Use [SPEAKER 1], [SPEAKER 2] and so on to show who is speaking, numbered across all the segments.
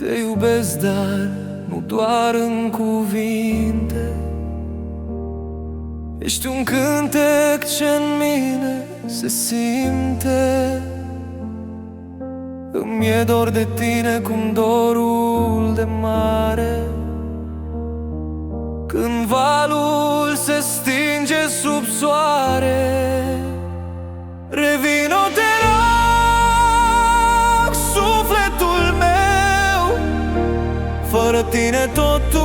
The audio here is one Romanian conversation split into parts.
[SPEAKER 1] Te iubesc, dar nu doar în cuvinte. Ești un cântec ce-n mine se simte. Îmi e dor de tine cum dorul de mare, când valul se stinge sub soare. Revino, te rog, sufletul meu, fără tine totul-i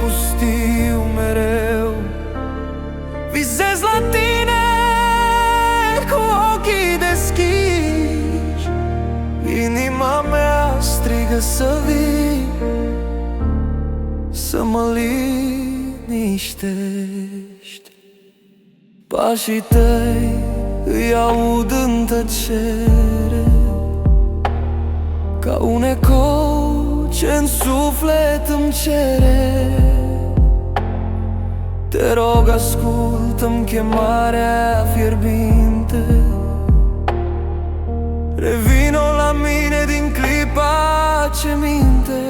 [SPEAKER 1] pustiu mereu. Visez la tine cu ochii deschiși, inima mea strigă să vii, să mă liniștești. Pașii tăi îi aud în tăcere, ca un ecou ce-n suflet îmi cere. Te rog, ascultă-mi chemarea fierbinte. Revino la mine din clipa ce minte.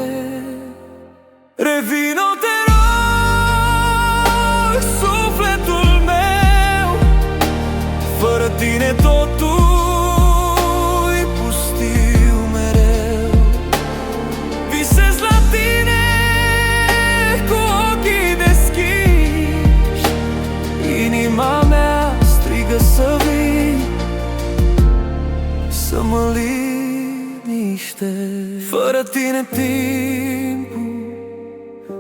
[SPEAKER 1] Revino, te rog, sufletul meu, fără tine totul-i pustiu mereu. Visez la tine cu ochii deschiși, inima mea strigă să vii, să mă liniștești. Fără tine timpul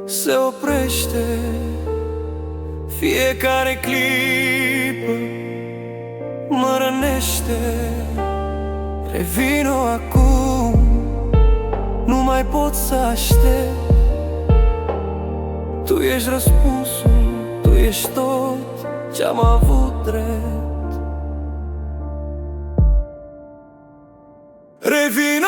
[SPEAKER 1] se oprește, fiecare clipă mă rănește. Revino acum, nu mai pot să aștept. Tu ești răspunsul, tu ești tot ce-am avut drept. Revino.